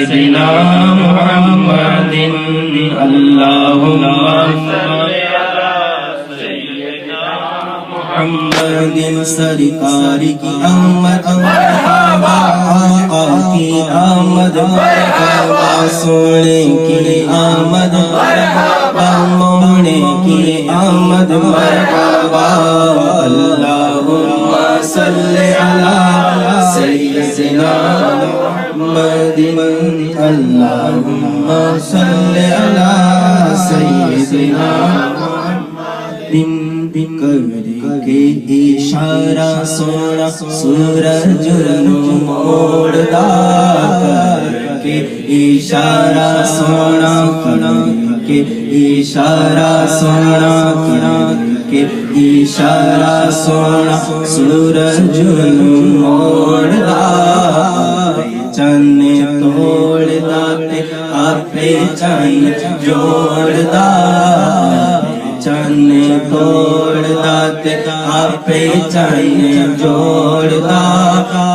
سيدنا محمد اللهم صل على سيدنا محمد سرکار کی آمد مرحبا آقا کی آمد مرحبا سونے کی آمد مرحبا مونے کی آمد مرحبا اللہم صل علی سیدنا محمد اللہم صل علی سیدنا محمد کر کے اشارہ سونا سورج موڑدا کر کے اشارہ سونا کر کے اشارہ سونا کر کے اشارہ سونا سورج موڑدا چند توڑدا تے آپ چند جوڑدا چند توڑدا تے آپ چند جوڑدا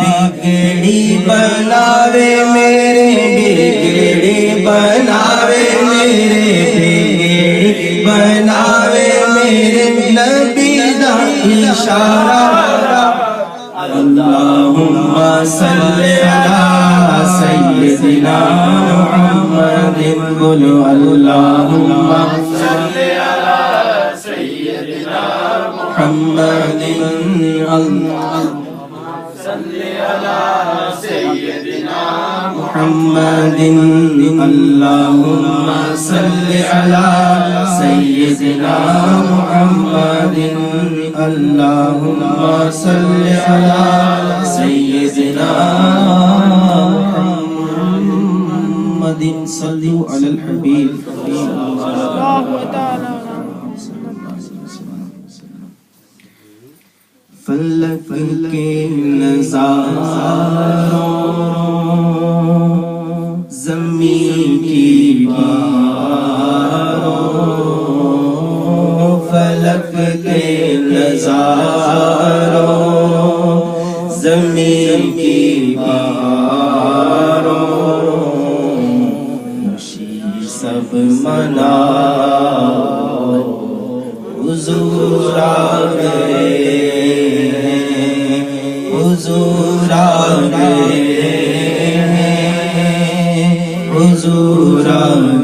بگڑی بناوے میرے بگڑی بناوے میرے بگڑی بناوے میرے نبی دا اشارہ اللہم صل علی سیدنا محمد بولو اللہم صل علی سیدنا محمد اللہم صل علی سیدنا محمد اللہم صل علی سیدنا محمد اللہم صل علی سیدنا محمد صلو علی الحبیب فلک کے نظاروں زمین کی باروں فلک کے نظاروں زمین کی باروں خوشی سب مناؤ حضور آ گئے حضور آ گئے حضور آ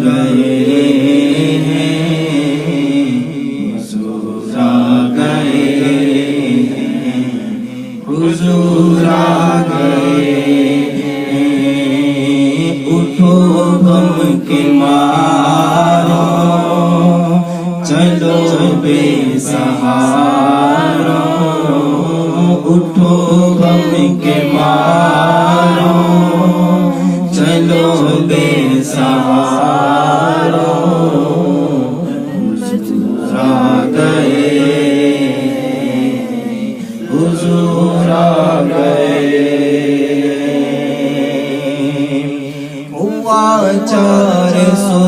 گئے حضور آ گئے حضور آ گئے اٹھو غم کے مارو چلو بے سہاروں اٹھو غم کے مارو چلو بے سہاروں حضور آ گئے حضور آ گئے ہوا 400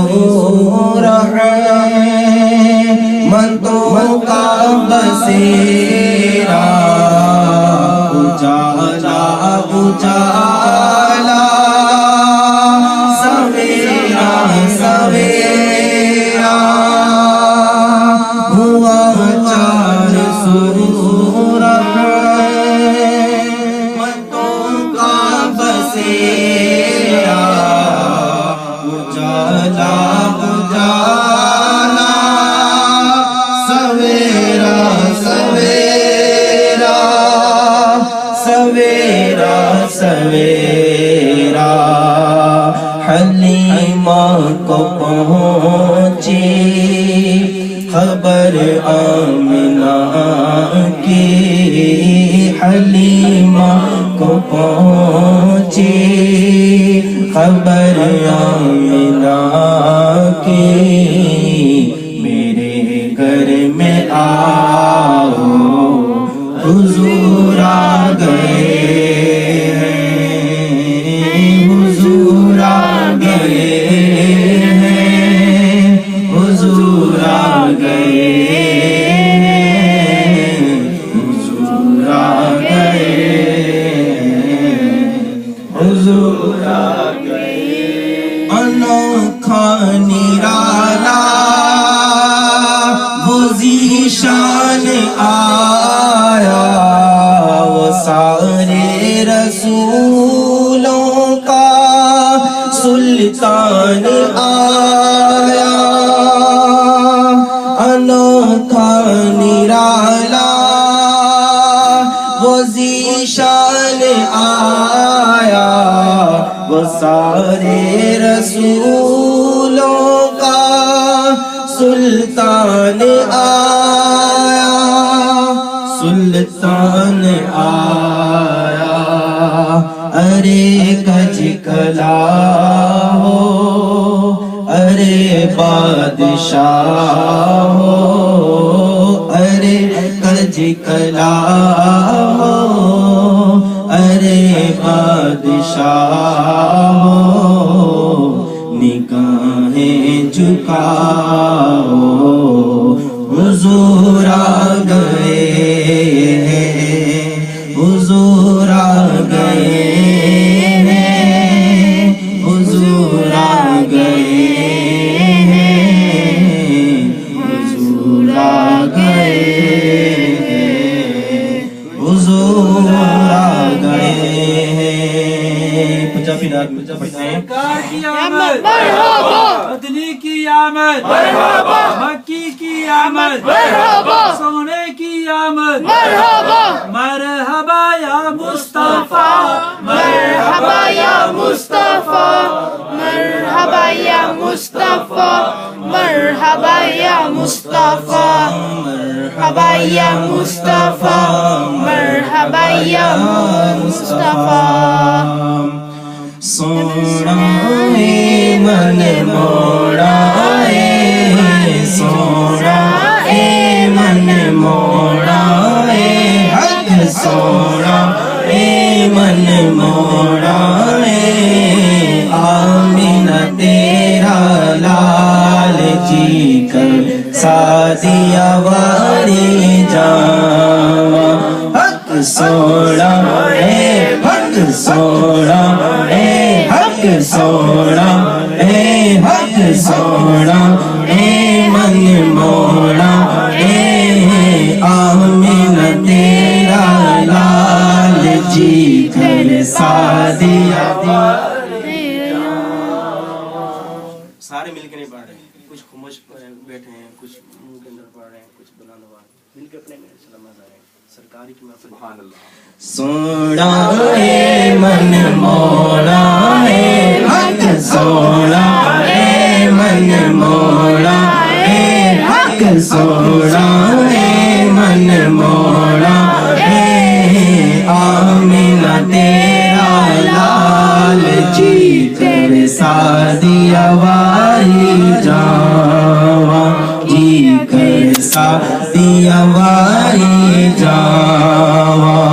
رحمتوں کا بسیرا اجالا اجالا سویرا سویرا ہوا 400 رحمتوں کا بسیرا اجالا اجالا سویرا سویرا سویرا سویرا حلیمہ کو پہنچی خبر آمنہ کی حلیمہ کو پہنچی خبر آمنہ کی میرے گھر میں آؤ حضور آ گئے حضور آ گئے حضور آ گئے حضور آ گئے حضور آ گئے انوکھا نرالا وہ ذیشان آیا، وہ سارے رسولوں کا سلطان آیا، انوکھا نرالا وہ ذیشان آیا، وہ سارے رسولوں کا سلطان آیا، سلطان آیا۔ ارے کج کلا ہو، ارے بادشاہ ہو، ارے کج کلا ہو، ارے بادشاہ ہو، نگاہیں جھکاؤ، حضور آ گئے ہیں، حضور آ گئے ہیں، حضور آ گئے ہیں، حضور آ گئے ہیں، حضور آ گئے ہیں۔ پنجابی نعت میں پڑھتے ہیں۔ سرکار کی آمد مدنی کی آمد مکی کی آمد سونے کی آمد مرحبا یا مصطفیٰ، مرحبا یا مصطفیٰ، مرحبا یا مصطفیٰ، مرحبا یا مصطفیٰ، مرحبا یا مصطفیٰ، مرحبا یا مصطفیٰ۔ سونا اے من موڑا اے، سونا اے من موڑا اے، حق سونا اے من موڑا اے، آمینہ تیرا لال جی کر سادیا واری جاواں، حق سونا اے، حق سونا اے، حق سونا اے، حق سونا اے من موڑا اے، آمینہ تیرا لال جی کر سادیا۔ سارے مل کے نہیں پڑھ رہے، کچھ خاموش بیٹھے ہیں، کچھ منہ کے اندر پڑھ رہے ہیں، کچھ بلند آواز مل کے اپنے میں سلام آ رہے ہیں۔ سرکاری کی محفل۔ سبحان اللہ۔ سونا اے من موڑا اے، حق سونا اے من موڑا اے، حق سونا اے من موڑا اے، آمینہ تیرا لال جی کر سادیا واری جاواں، جی کر سادیا واری جاواں۔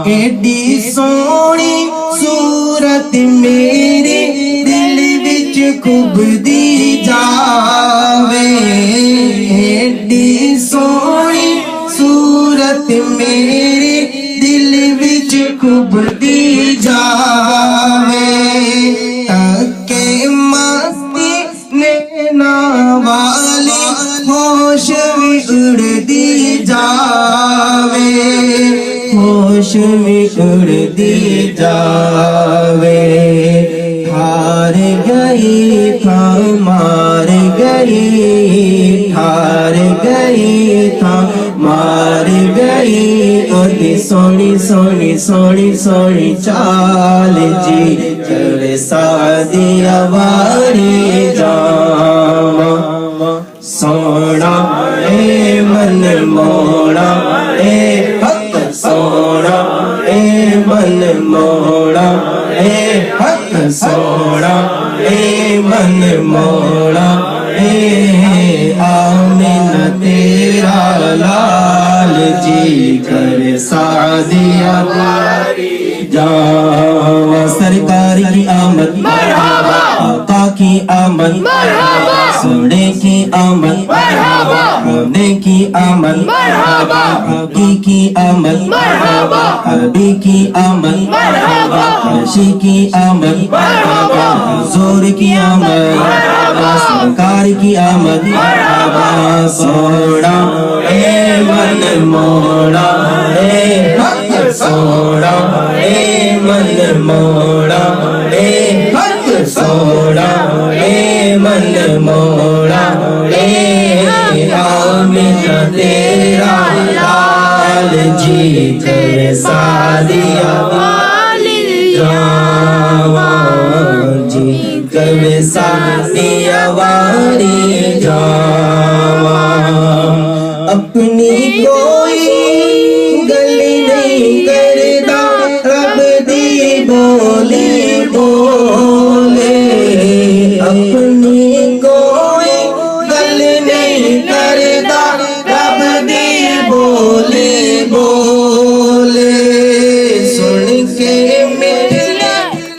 ایڈی سونی صورت میرے دل وچ کھبدی جاوے، ایڈی سونی صورت میرے دل وچ کھبدی جاوے، تکے مستی نینا والی ہوش بھی اڑدی جاوے، ہوش بھی اڑدی جاوے، ہار گئی تھا مار گئی، ہار گئی تھا مار گئی، اودی سونی سونی سونی سونی چال جی کر سادیا واری جاواں، سونا اے من موڑا اے، حق سونا اے من موڑا اے، حق سونا اے من موڑا اے، آمینہ تیرا لال جی کر سادیا واری جاواں۔ سرکار کی آمد مرحبا، آقا کی آمد مرحبا، سونے کی آمد مرحبا، ہونے کی آمد مرحبا، حقی کی آمد مرحبا، عربی کی آمد مرحبا، حبشی کی آمد مرحبا، حضور کی آمد سرکار کی آمد مرحبا سونا اے من موڑا اے حق سونا اے من موڑا اے حق سونا اے من موڑا اے آمین تیرا لال جی تیرے سادیا جاوان جی کبھی سادیا واری جاوان اپنی کوئی گلی نہیں کرتا رب دی بولی بولے اپنی کوئی گلی نہیں کرتا رب دی بولی بولے سن کے میرے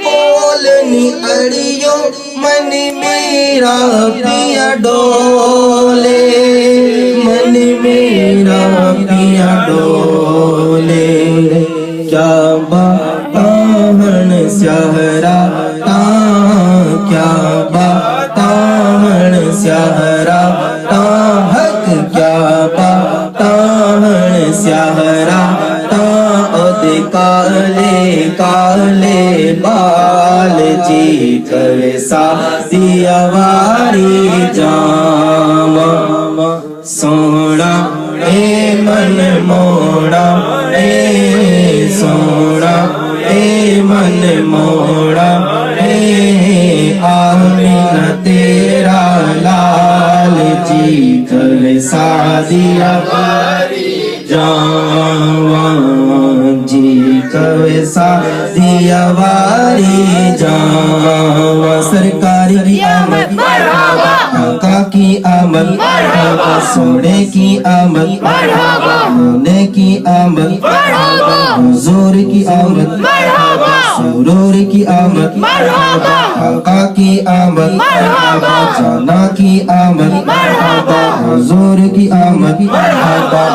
بولنی اڑیوں من میرا پیا ڈولے من میرا پیا ڈولے کیا باتاہن سہرا کیا باتاہن سہرا حق کیا باتاہن سہرا ادے کالے کالے بال جی کرے سادی واری جاما سونا اے من موڑا اے سونا اے من موڑا اے آمین تیرا لال جی کرے سادی واری جاوان جی کوئی سادی واری جاوان سرکار کی آمد مرحبا آقا کی آمد مرحبا سونے کی آمد مرحبا ہونے کی آمد مرحبا حضور کی آمد مرحبا سرور کی آمد مرحبا آقا کی آمد مرحبا جانا کی آمد مرحبا حضور کی آمد مرحبا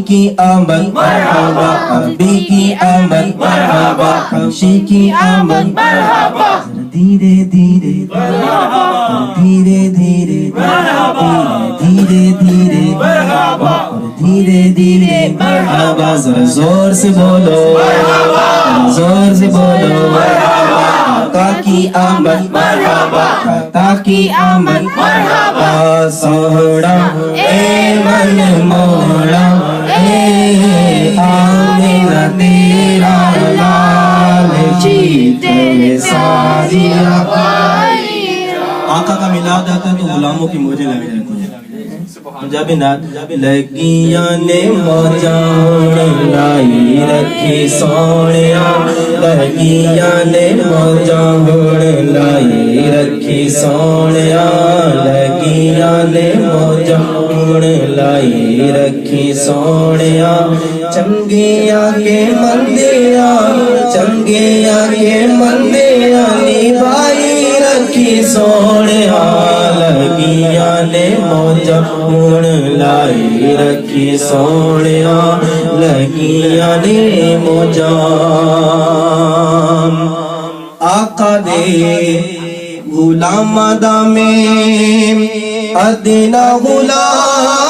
کی آمد مرحبا عربی کی آمد مرحبا حبشی کی آمد مرحبا دھیرے دھیرے دھیرے دھیرے دھیرے دھیرے دھیرے دھیرے مرحبا ذرا زور سے بولو زور سے بولو آقا کی آمد مرحبا آقا کی آمد مرحبا سوڑا اے من موڑا آمین تیرا لال جی تیرے ساری آقا کا میلاد آتا ہے تو غلاموں کی موجیں لگ جاتی ہیں پنجابی نعت لگیاں نے موجاں لائی رکھی سونیا لگیاں نے موجاں لائی رکھی سونیا لگیاں نے موجاں لائی رکھی سونیا چنگیاں کے مندیاں چنگیاں کے مندیاں نبھائی رکھی سونیا لگیاں نے موجاں لائی رکھی سونیا لگیاں نے موجاں آقا دے غلام دا میں ادنا غلام